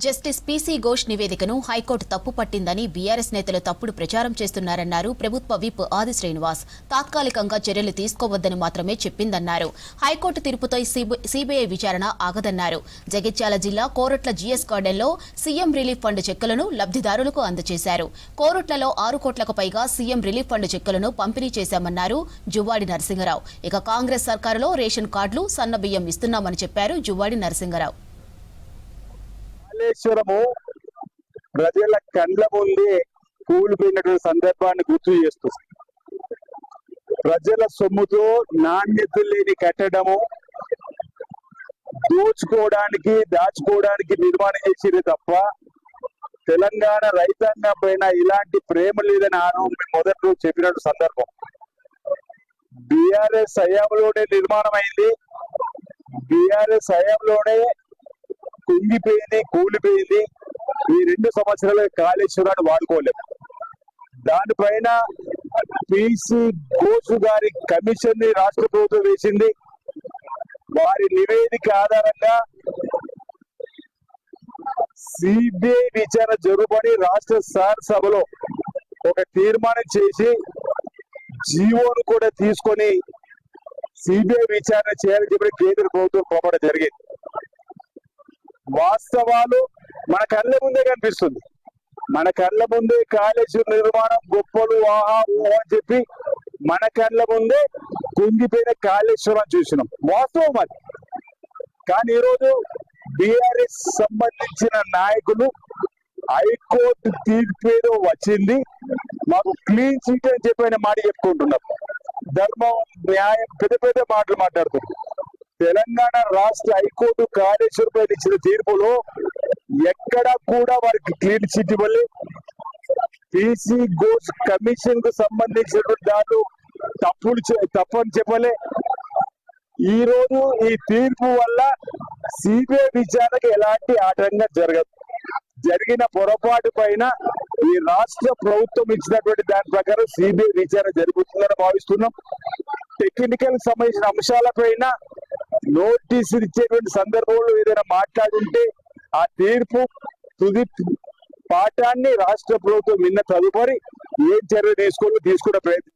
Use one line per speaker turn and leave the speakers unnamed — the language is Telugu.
జస్టిస్ పీసీ ఘోష్ నివేదికను హైకోర్టు తప్పు పట్టిందని బీఆర్ఎస్ నేతలు తప్పుడు ప్రచారం చేస్తున్నారన్నారు ప్రభుత్వ విప్ ఆది శ్రీనివాస్. తాత్కాలికంగా చర్యలు తీసుకోవద్దని మాత్రమే చెప్పిందన్నారు. హైకోర్టు తీర్పుతో సీబీఐ విచారణ ఆగదన్నారు. జగిత్యాల జిల్లా కోరుట్ల జీఎస్ గార్డెన్లో సీఎం రిలీఫ్ ఫండ్ చెక్కులను లబ్ధిదారులకు అందజేశారు. కోరుట్లలో 6 కోట్లకు పైగా సీఎం రిలీఫ్ ఫండ్ చెక్కులను పంపిణీ చేశామన్నారు జువ్వాడి నరసింగరావు. ఇక కాంగ్రెస్ సర్కారులో రేషన్ కార్డులు, సన్నబియ్యం ఇస్తున్నామని చెప్పారు జువ్వాడి నరసింగరావు.
కాళేశ్వరము ప్రజల కండ్ల ముందే కూలిపోయినటువంటి సందర్భాన్ని గుర్తు చేస్తూ ప్రజల సొమ్ముతో నాణ్యత లేని కట్టడము దోచుకోవడానికి దాచుకోవడానికి నిర్మాణం చేసేది తప్ప తెలంగాణ రైతాంగం పైన ఇలాంటి ప్రేమ లేదని ఆరోపణ మొదటి రోజు చెప్పినట్టు సందర్భం. బీఆర్ఎస్ హయాంలోనే నిర్మాణం అయింది. బీఆర్ఎస్ హయాంలోనే కుంగిపోయింది, కూలిపోయింది. ఈ 2 సంవత్సరాలు కాళేశ్వరాన్ని వాడుకోలేదు. దానిపైన పీసీ ఘోష్ గారి కమిషన్ ని రాష్ట్ర ప్రభుత్వం వేసింది. వారి నివేదిక ఆధారంగా సిబిఐ విచారణ జరుగుబడి రాష్ట్ర శాసనసభలో ఒక తీర్మానం చేసి జీవోను కూడా తీసుకొని సిబిఐ విచారణ చేయాలని చెప్పి కేంద్ర ప్రభుత్వం పంపడం జరిగింది. వాస్తవాలు మన కళ్ళ ముందే కనిపిస్తుంది. మన కళ్ళ ముందే కాళేశ్వర నిర్మాణం గొప్పలు ఆహా ఊహ అని చెప్పి మన కళ్ళ ముందే కుంగిపోయిన కాళేశ్వరం చూసినాం. వాస్తవం అది. కానీ ఈరోజు బీఆర్ఎస్ సంబంధించిన నాయకులు హైకోర్టు తీర్పు ఏదో వచ్చింది, మాకు క్లీన్ చీట్ అని చెప్పిన మాట చెప్పుకుంటున్నారు. ధర్మం, న్యాయం, పెద్ద పెద్ద మాటలు మాట్లాడుతున్నారు. తెలంగాణ రాష్ట్ర హైకోర్టు కాళేశ్వరంపై ఇచ్చిన తీర్పులో ఎక్కడా కూడా వారికి క్లీన్ చిట్ ఇవ్వలేదు. పీసీ ఘోష్ కమిషన్ కు సంబంధించినటువంటి దాంట్లో తప్పని చెప్పలే. ఈ రోజు ఈ తీర్పు వల్ల సిబిఐ విచారణకు ఎలాంటి ఆటంకం జరగదు. జరిగిన పొరపాటు పైన ఈ రాష్ట్ర ప్రభుత్వం ఇచ్చినటువంటి దాని ప్రకారం సిబిఐ విచారణ జరుగుతుందని భావిస్తున్నాం. టెక్నికల్ సంబంధించిన అంశాలపైన నోటీసులు ఇచ్చేటువంటి సందర్భంలో ఏదైనా మాట్లాడుంటే ఆ తీర్పు తుది పాఠాన్ని రాష్ట్ర ప్రభుత్వం విన్న తదుపరి ఏం చర్య తీసుకునే ప్రయత్నం